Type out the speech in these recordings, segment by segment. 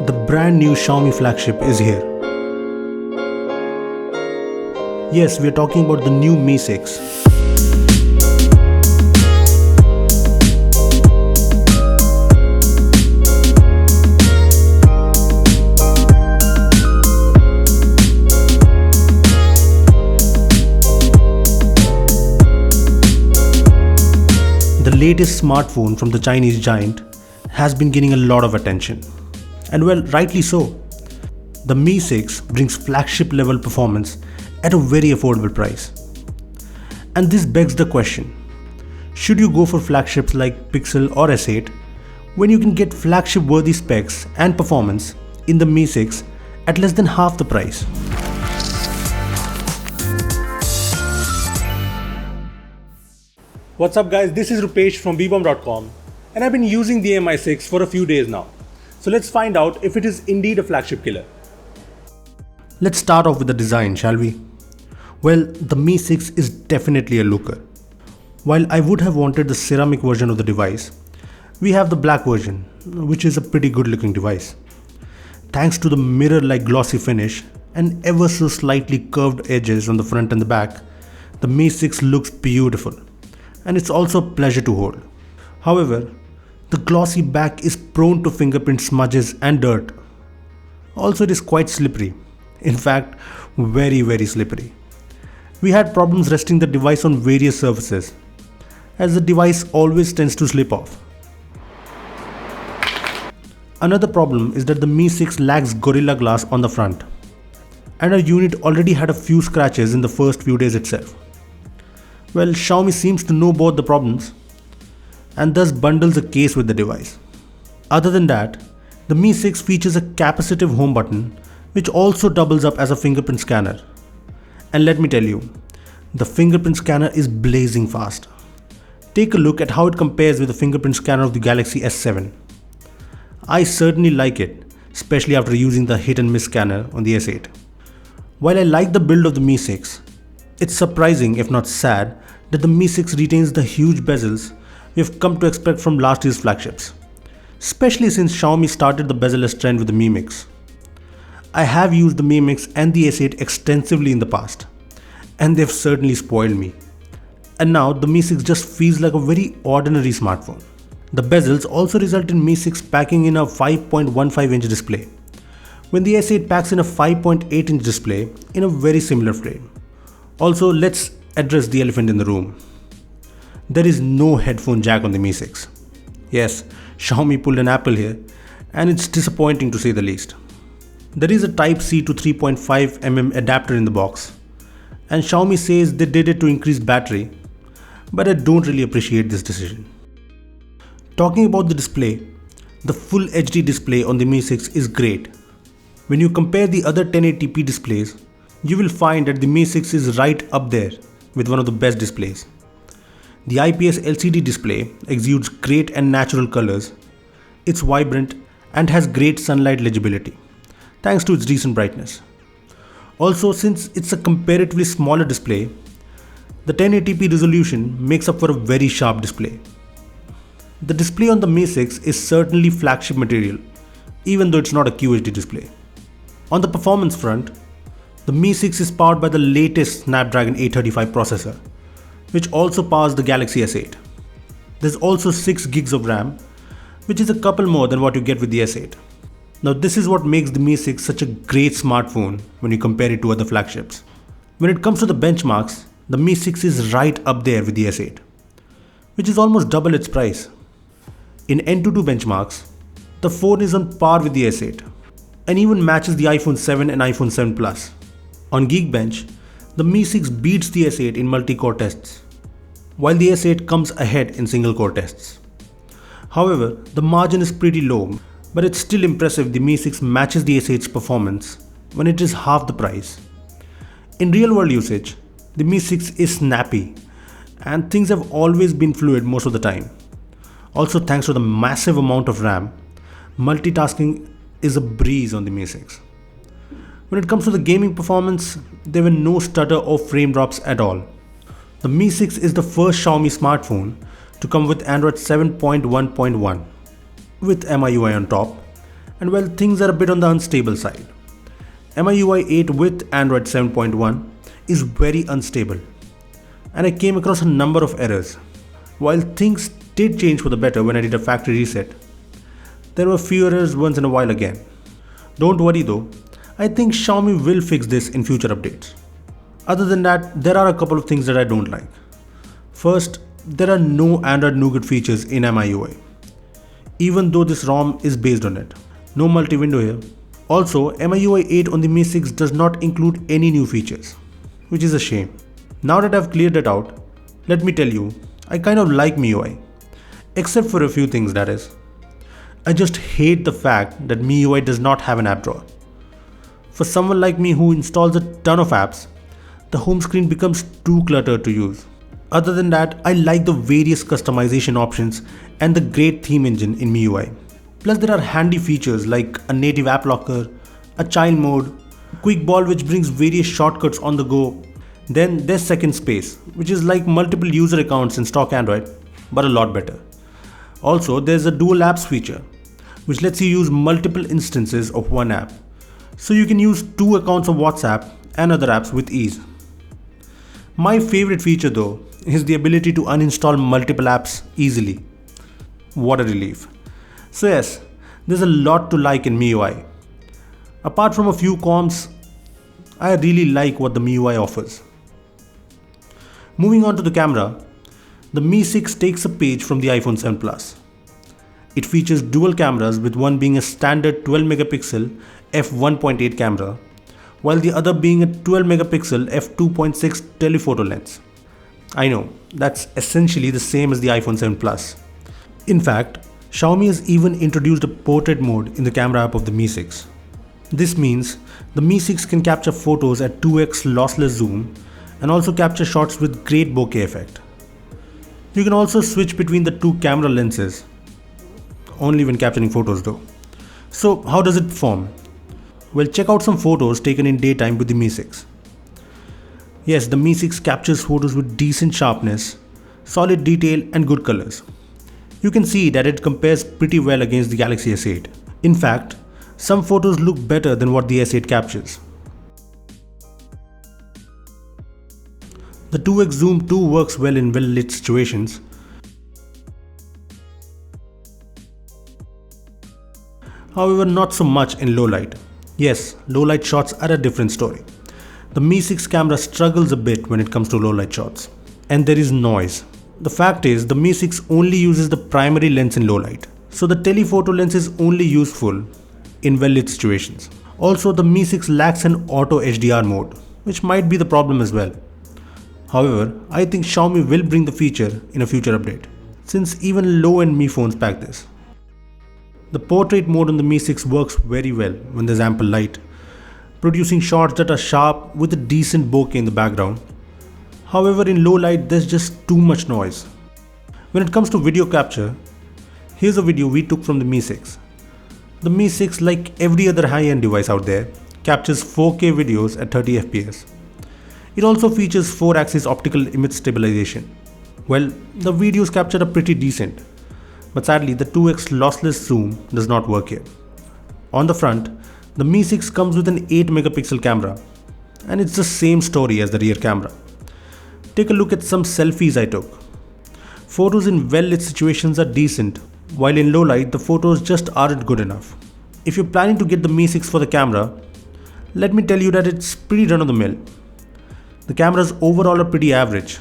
the brand new Xiaomi flagship is here. Yes, we are talking about the new Mi 6. The latest smartphone from the Chinese giant has been getting a lot of attention. And well, rightly so. The Mi 6 brings flagship level performance at a very affordable price. And this begs the question, should you go for flagships like Pixel or S8 when you can get flagship worthy specs and performance in the Mi 6 at less than half the price? What's up guys, this is Rupesh from bbomb.com and I've been using the Mi 6 for a few days now. So let's find out if it is indeed a flagship killer. Let's start off with the design, shall we? Well, the Mi 6 is definitely a looker. While I would have wanted the ceramic version of the device, we have the black version, which is a pretty good looking device. Thanks to the mirror-like glossy finish and ever so slightly curved edges on the front and the back, the Mi 6 looks beautiful. And it's also a pleasure to hold. However, the glossy back is prone to fingerprint smudges and dirt. Also, it is quite slippery. In fact, very slippery. We had problems resting the device on various surfaces, as the device always tends to slip off. Another problem is that the Mi 6 lacks Gorilla Glass on the front, and our unit already had a few scratches in the first few days itself. Well, Xiaomi seems to know both the problems and thus bundles a case with the device. Other than that, the Mi 6 features a capacitive home button which also doubles up as a fingerprint scanner. And let me tell you, the fingerprint scanner is blazing fast. Take a look at how it compares with the fingerprint scanner of the Galaxy S7. I certainly like it, especially after using the hit and miss scanner on the S8. While I like the build of the Mi 6, it's surprising, if not sad, that the Mi 6 retains the huge bezels we've come to expect from last year's flagships, especially since Xiaomi started the bezel-less trend with the Mi Mix. I have used the Mi Mix and the S8 extensively in the past, and they've certainly spoiled me. And now the Mi 6 just feels like a very ordinary smartphone. The bezels also result in Mi 6 packing in a 5.15-inch display, when the S8 packs in a 5.8-inch display in a very similar frame. Also, let's address the elephant in the room. There is no headphone jack on the Mi 6. Yes, Xiaomi pulled an Apple here, and it's disappointing to say the least. There is a Type-C to 3.5mm adapter in the box, and Xiaomi says they did it to increase battery, but I don't really appreciate this decision. Talking about the display, the full HD display on the Mi 6 is great. When you compare the other 1080p displays, you will find that the Mi 6 is right up there with one of the best displays. The IPS LCD display exudes great and natural colors. It's vibrant and has great sunlight legibility, thanks to its decent brightness. Also, since it's a comparatively smaller display, the 1080p resolution makes up for a very sharp display. The display on the Mi 6 is certainly flagship material, even though it's not a QHD display. On the performance front, the Mi 6 is powered by the latest Snapdragon 835 processor, which also powers the Galaxy S8. There's also 6 gigs of RAM, which is a couple more than what you get with the S8. Now this is what makes the Mi 6 such a great smartphone when you compare it to other flagships. When it comes to the benchmarks, the Mi 6 is right up there with the S8, which is almost double its price. In Antutu benchmarks, the phone is on par with the S8 and even matches the iPhone 7 and iPhone 7 Plus. On Geekbench, the Mi 6 beats the S8 in multi-core tests, while the S8 comes ahead in single-core tests. However, the margin is pretty low, but it's still impressive the Mi 6 matches the S8's performance when it is half the price. In real-world usage, the Mi 6 is snappy, and things have always been fluid most of the time. Also, thanks to the massive amount of RAM, multitasking is a breeze on the Mi 6. When it comes to the gaming performance, there were no stutter or frame drops at all. The Mi 6 is the first Xiaomi smartphone to come with Android 7.1.1 with MIUI on top And well, things are a bit on the unstable side. MIUI 8 with Android 7.1 is very unstable, and I came across a number of errors. While things did change for the better when I did a factory reset, there were few errors once in a while again. Don't worry though, I think Xiaomi will fix this in future updates. Other than that, there are a couple of things that I don't like. First, there are no Android Nougat features in MIUI, even though this ROM is based on it. No multi-window here. Also, MIUI 8 on the Mi 6 does not include any new features, which is a shame. Now that I've cleared it out, let me tell you, I kind of like MIUI, except for a few things that is. I just hate the fact that MIUI does not have an app drawer. For someone like me who installs a ton of apps, the home screen becomes too cluttered to use. Other than that, I like the various customization options and the great theme engine in MIUI. Plus there are handy features like a native app locker, a child mode, quick ball which brings various shortcuts on the go. Then there's Second Space, which is like multiple user accounts in stock Android, but a lot better. Also, there's a dual apps feature, which lets you use multiple instances of one app. So you can use 2 accounts of WhatsApp and other apps with ease. My favorite feature though is the ability to uninstall multiple apps easily. What a relief. So yes, there's a lot to like in MIUI. Apart from a few cons, I really like what the MIUI offers. Moving on to the camera, the Mi 6 takes a page from the iPhone 7 Plus. It features dual cameras, with one being a standard 12 megapixel f1.8 camera, while the other being a 12 megapixel f2.6 telephoto lens. I know, that's essentially the same as the iPhone 7 Plus. In fact, Xiaomi has even introduced a portrait mode in the camera app of the Mi 6. This means the Mi 6 can capture photos at 2x lossless zoom and also capture shots with great bokeh effect. You can also switch between the 2 camera lenses, only when capturing photos though. So how does it perform? Well, check out some photos taken in daytime with the Mi 6. Yes, the Mi 6 captures photos with decent sharpness, solid detail and good colors. You can see that it compares pretty well against the Galaxy S8. In fact, some photos look better than what the S8 captures. The 2x zoom too works well in well-lit situations. However, not so much in low light. Yes, low light shots are a different story. The Mi 6 camera struggles a bit when it comes to low light shots. And there is noise. The fact is, the Mi 6 only uses the primary lens in low light, so the telephoto lens is only useful in well-lit situations. Also, the Mi 6 lacks an auto HDR mode, which might be the problem as well. However, I think Xiaomi will bring the feature in a future update, since even low-end Mi phones pack this. The portrait mode on the Mi 6 works very well when there's ample light, producing shots that are sharp with a decent bokeh in the background. However, in low light there's just too much noise. When it comes to video capture, here's a video we took from the Mi 6. The Mi 6, like every other high-end device out there, captures 4K videos at 30 FPS. It also features 4-axis optical image stabilization. Well, the videos captured are pretty decent, but sadly the 2x lossless zoom does not work here. On the front, the Mi 6 comes with an 8 megapixel camera, and it's the same story as the rear camera. Take a look at some selfies I took. Photos in well-lit situations are decent, while in low light the photos just aren't good enough. If you're planning to get the Mi 6 for the camera, let me tell you that it's pretty run-of-the-mill. The cameras overall are pretty average,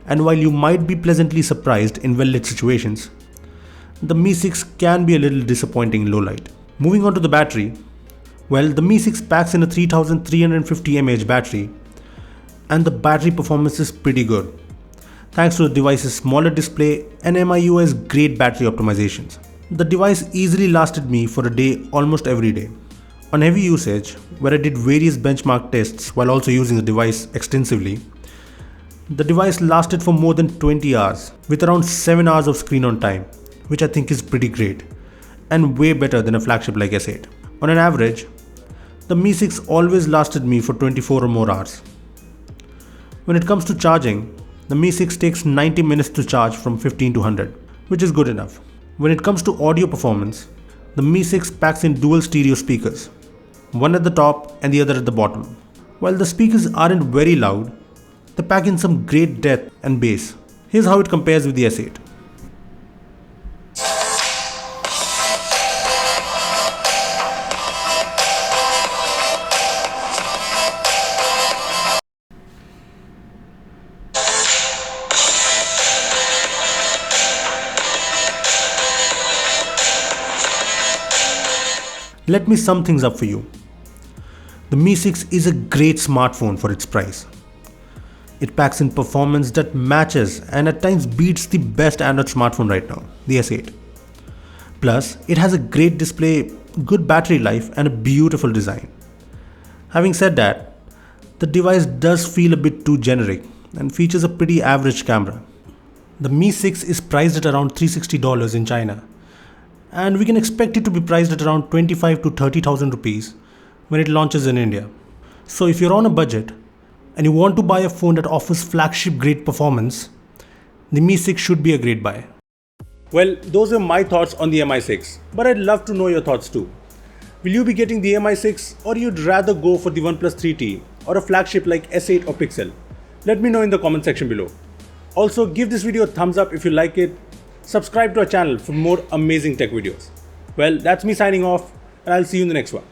and while you might be pleasantly surprised in well-lit situations, the Mi 6 can be a little disappointing in low light. Moving on to the battery, well, the Mi 6 packs in a 3350 mAh battery, and the battery performance is pretty good, thanks to the device's smaller display and MIUI's great battery optimizations. The device easily lasted me for a day almost every day. On heavy usage, where I did various benchmark tests while also using the device extensively, the device lasted for more than 20 hours with around 7 hours of screen on time, which I think is pretty great and way better than a flagship like S8. On an average, the Mi 6 always lasted me for 24 or more hours. When it comes to charging, the Mi 6 takes 90 minutes to charge from 15 to 100, which is good enough. When it comes to audio performance, The Mi 6 packs in dual stereo speakers, one at the top and the other at the bottom. While the speakers aren't very loud, they pack in some great depth and bass. Here's how it compares with the S8. Let me sum things up for you. The Mi 6 is a great smartphone for its price. It packs in performance that matches and at times beats the best Android smartphone right now, the S8. Plus, it has a great display, good battery life and a beautiful design. Having said that, the device does feel a bit too generic and features a pretty average camera. The Mi 6 is priced at around $360 in China, and we can expect it to be priced at around 25 to 30,000 rupees when it launches in India. So if you're on a budget and you want to buy a phone that offers flagship grade performance, the Mi 6 should be a great buy. Well, those are my thoughts on the Mi6, but I'd love to know your thoughts too. Will you be getting the Mi6 or you'd rather go for the OnePlus 3T or a flagship like S8 or Pixel? Let me know in the comment section below. Also, give this video a thumbs up if you like it. Subscribe to our channel for more amazing tech videos. Well, that's me signing off, and I'll see you in the next one.